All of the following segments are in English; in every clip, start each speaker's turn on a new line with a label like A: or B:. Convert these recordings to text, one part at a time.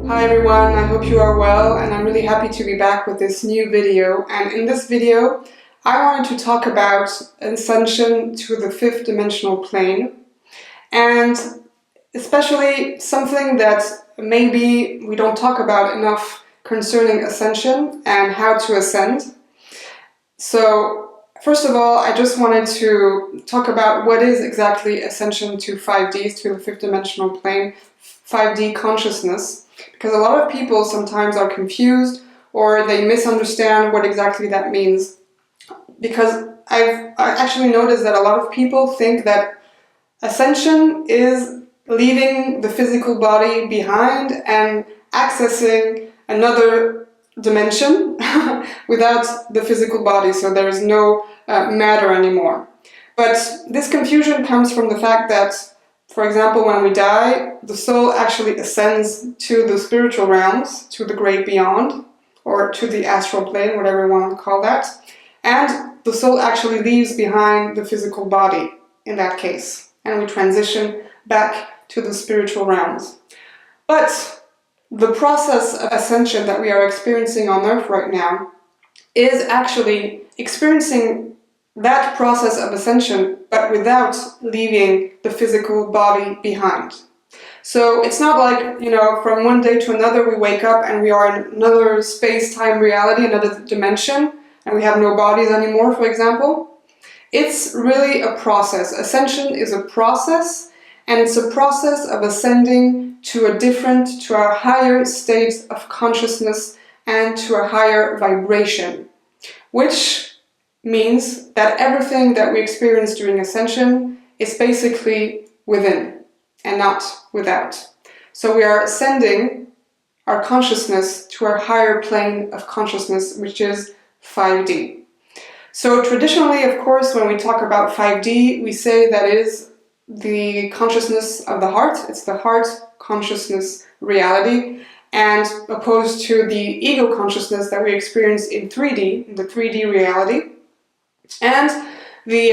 A: Hi everyone, I hope you are well, and I'm really happy to be back with this new video. And in this video I wanted to talk about ascension to the fifth dimensional plane, and especially something that maybe we don't talk about enough concerning ascension and how to ascend. So first of all, I just wanted to talk about what is exactly ascension to 5D, to the fifth dimensional plane, 5D consciousness. Because a lot of people sometimes are confused or they misunderstand what exactly that means. Because I actually noticed that a lot of people think that ascension is leaving the physical body behind and accessing another dimension without the physical body, so there is no matter anymore. But this confusion comes from the fact that, for example, when we die, the soul actually ascends to the spiritual realms, to the great beyond, or to the astral plane, whatever you want to call that. And the soul actually leaves behind the physical body in that case. And we transition back to the spiritual realms. But the process of ascension that we are experiencing on Earth right now is actually experiencing that process of ascension, but without leaving the physical body behind. So it's not like, from one day to another we wake up and we are in another space-time reality, another dimension, and we have no bodies anymore, for example. It's really a process. Ascension is a process, and it's a process of ascending to a higher state of consciousness and to a higher vibration, which means that everything that we experience during ascension is basically within and not without. So we are ascending our consciousness to a higher plane of consciousness, which is 5D. So traditionally, of course, when we talk about 5D, we say that is the consciousness of the heart. It's the heart consciousness reality, and opposed to the ego consciousness that we experience in 3D, in the 3D reality. And the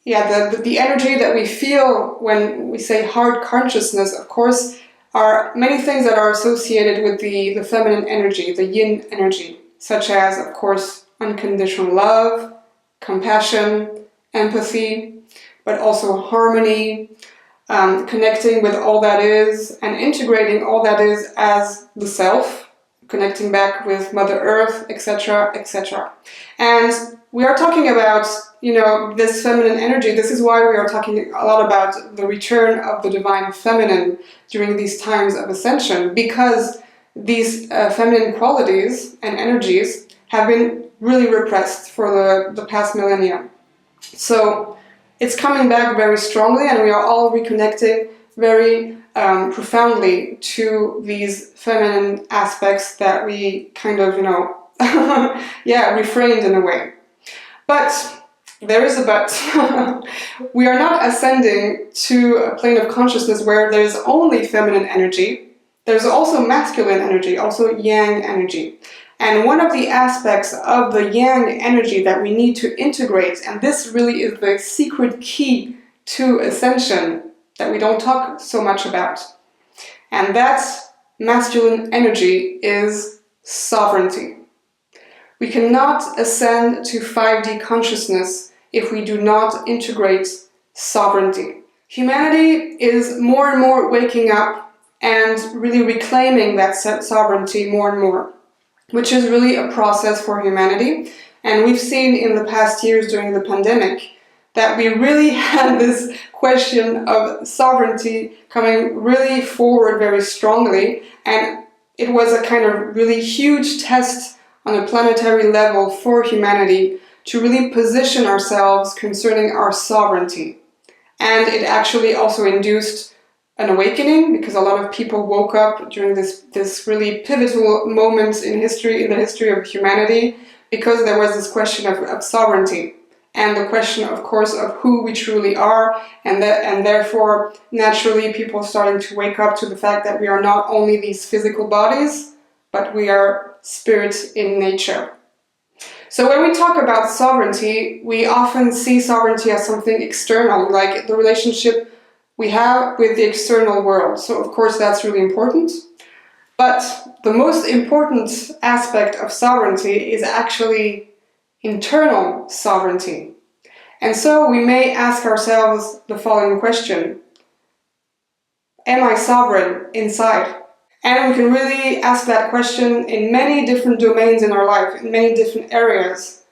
A: energy that we feel when we say heart consciousness, of course, are many things that are associated with the feminine energy, the yin energy, such as, of course, unconditional love, compassion, empathy, but also harmony, connecting with all that is and integrating all that is as the self, connecting back with Mother Earth, etc., etc. And we are talking about, this feminine energy. This is why we are talking a lot about the return of the divine feminine during these times of ascension, because these feminine qualities and energies have been really repressed for the past millennia. So it's coming back very strongly, and we are all reconnecting very profoundly to these feminine aspects that we kind of, refrained in a way. But there is a but. We are not ascending to a plane of consciousness where there's only feminine energy. There's also masculine energy, also yang energy. And one of the aspects of the yang energy that we need to integrate, and this really is the secret key to ascension that we don't talk so much about, and that masculine energy is sovereignty. We cannot ascend to 5D consciousness if we do not integrate sovereignty. Humanity is more and more waking up and really reclaiming that sovereignty more and more, which is really a process for humanity. And we've seen in the past years during the pandemic that we really had this question of sovereignty coming really forward very strongly, and it was a kind of really huge test on a planetary level for humanity to really position ourselves concerning our sovereignty. And it actually also induced an awakening, because a lot of people woke up during this really pivotal moment in the history of humanity, because there was this question of sovereignty, and the question, of course, of who we truly are, and therefore, naturally, people starting to wake up to the fact that we are not only these physical bodies, but we are spirits in nature. So when we talk about sovereignty, we often see sovereignty as something external, like the relationship we have with the external world. So of course that's really important. But the most important aspect of sovereignty is actually internal sovereignty. And so we may ask ourselves the following question: am I sovereign inside? And we can really ask that question in many different domains in our life, in many different areas.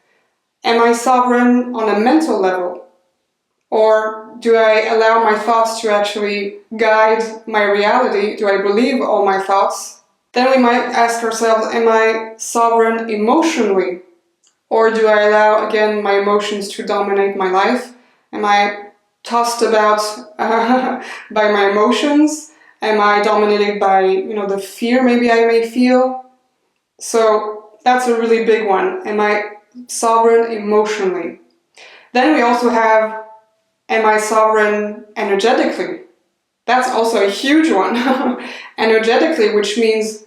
A: Am I sovereign on a mental level? Or do I allow my thoughts to actually guide my reality? Do I believe all my thoughts? Then we might ask ourselves, am I sovereign emotionally? Or do I allow, again, my emotions to dominate my life? Am I tossed about by my emotions? Am I dominated by, the fear maybe I may feel? So that's a really big one. Am I sovereign emotionally? Then we also have, am I sovereign energetically? That's also a huge one. Energetically, which means,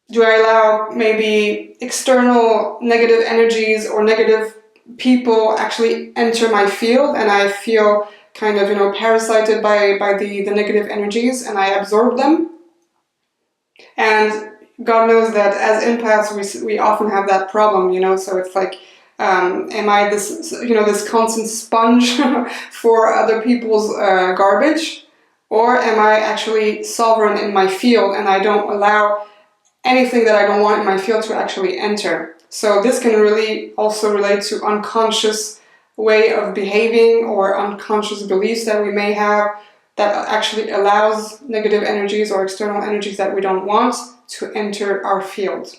A: do I allow maybe external negative energies or negative people actually enter my field, and I feel kind of, parasited by the negative energies, and I absorb them? And God knows that as empaths, we often have that problem, so it's like, am I this constant sponge for other people's garbage? Or am I actually sovereign in my field and I don't allow anything that I don't want in my field to actually enter? So this can really also relate to unconscious way of behaving or unconscious beliefs that we may have that actually allows negative energies or external energies that we don't want to enter our field.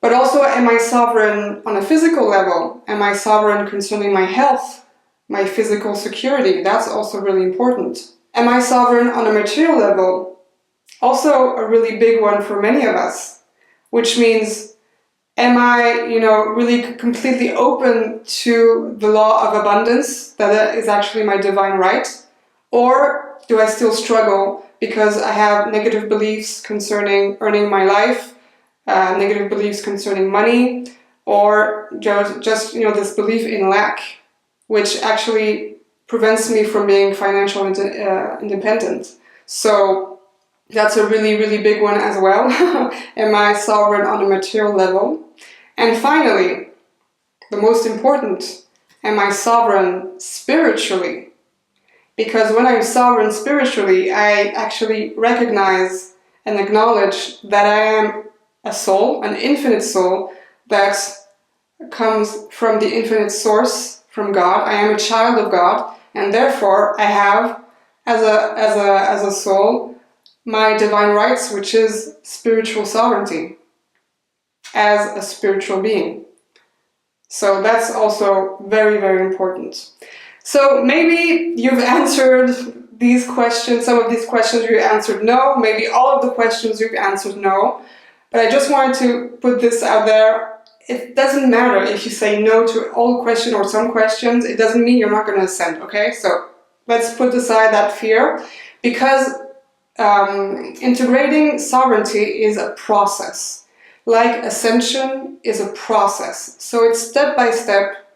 A: But also, am I sovereign on a physical level? Am I sovereign concerning my health, my physical security? That's also really important. Am I sovereign on a material level? Also a really big one for many of us, which means, am I, really completely open to the law of abundance, that is actually my divine right? Or do I still struggle because I have negative beliefs concerning earning my life, negative beliefs concerning money, or just this belief in lack, which actually prevents me from being financially independent? So that's a really, really big one as well. Am I sovereign on a material level? And finally, the most important, am I sovereign spiritually? Because when I'm sovereign spiritually, I actually recognize and acknowledge that I am a soul, an infinite soul that comes from the infinite source, from God. I am a child of God, and therefore I have, as a soul, my divine rights, which is spiritual sovereignty as a spiritual being. So that's also very, very important. So maybe you've answered these questions, some of these questions you answered no, maybe all of the questions you've answered no, but I just wanted to put this out there. It doesn't matter if you say no to all questions or some questions, it doesn't mean you're not going to ascend, okay? So let's put aside that fear, because integrating sovereignty is a process. Like ascension is a process. So it's step by step.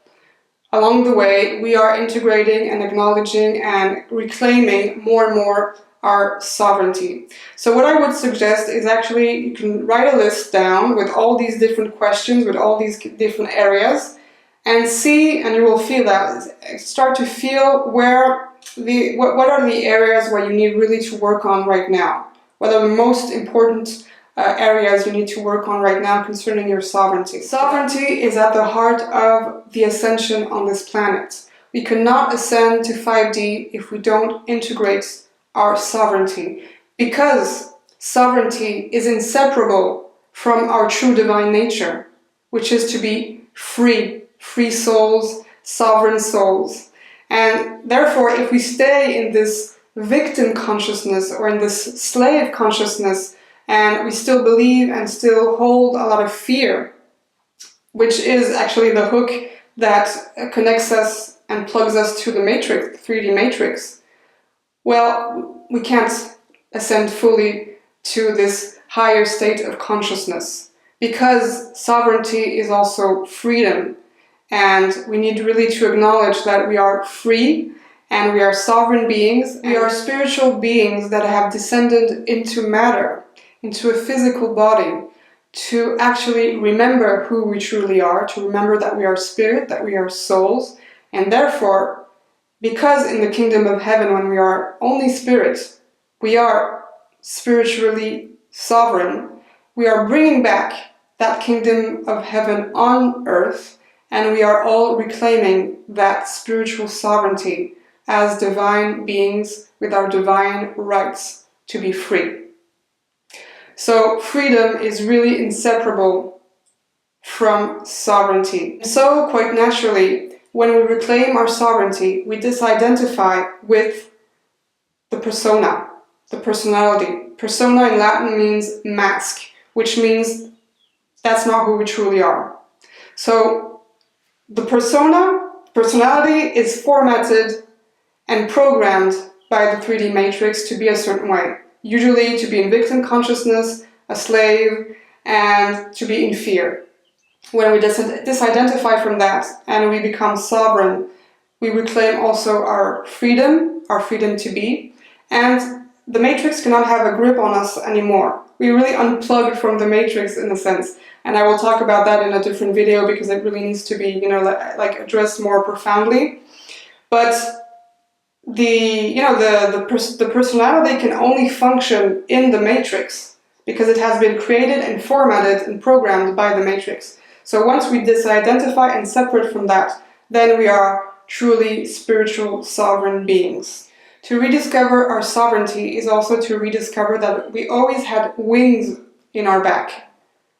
A: Along the way, we are integrating and acknowledging and reclaiming more and more our sovereignty. So what I would suggest is actually you can write a list down with all these different questions, with all these different areas, and see, and you will feel that, start to feel where what are the areas where you need really to work on right now. What are the most important areas you need to work on right now concerning your sovereignty. Sovereignty is at the heart of the ascension on this planet. We cannot ascend to 5D if we don't integrate our sovereignty, because sovereignty is inseparable from our true divine nature, which is to be free souls, sovereign souls. And therefore, if we stay in this victim consciousness or in this slave consciousness, and we still believe and still hold a lot of fear, which is actually the hook that connects us and plugs us to the matrix, 3D matrix, well, we can't ascend fully to this higher state of consciousness, because sovereignty is also freedom. And we need really to acknowledge that we are free and we are sovereign beings. We are spiritual beings that have descended into matter. into a physical body to actually remember who we truly are, to remember that we are spirit, that we are souls, and therefore, because in the kingdom of heaven, when we are only spirit, we are spiritually sovereign, we are bringing back that kingdom of heaven on earth, and we are all reclaiming that spiritual sovereignty as divine beings with our divine rights to be free. So freedom is really inseparable from sovereignty. So quite naturally, when we reclaim our sovereignty, we disidentify with the persona, the personality. Persona in Latin means mask, which means that's not who we truly are. So the personality is formatted and programmed by the 3D matrix to be a certain way. Usually to be in victim consciousness, a slave, and to be in fear. When we disidentify from that and we become sovereign, we reclaim also our freedom to be, and the matrix cannot have a grip on us anymore. We really unplug from the matrix in a sense, and I will talk about that in a different video because it really needs to be, like addressed more profoundly. But the personality can only function in the matrix because it has been created and formatted and programmed by the matrix. So once we disidentify and separate from that, then we are truly spiritual sovereign beings. To rediscover our sovereignty is also to rediscover that we always had wings in our back.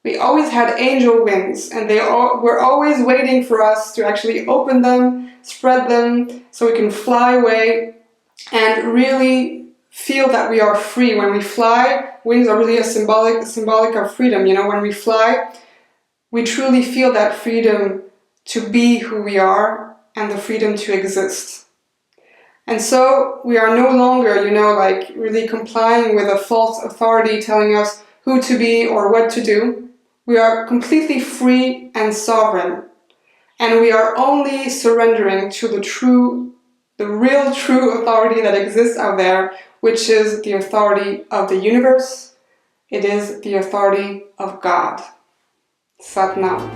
A: We always had angel wings, and they were always waiting for us to actually open them, spread them, so we can fly away and really feel that we are free. When we fly, wings are really a symbolic of freedom. When we fly, we truly feel that freedom to be who we are and the freedom to exist. And so we are no longer, really complying with a false authority telling us who to be or what to do. We are completely free and sovereign. And we are only surrendering to the real true authority that exists out there, which is the authority of the universe. It is the authority of God. Sat Nam.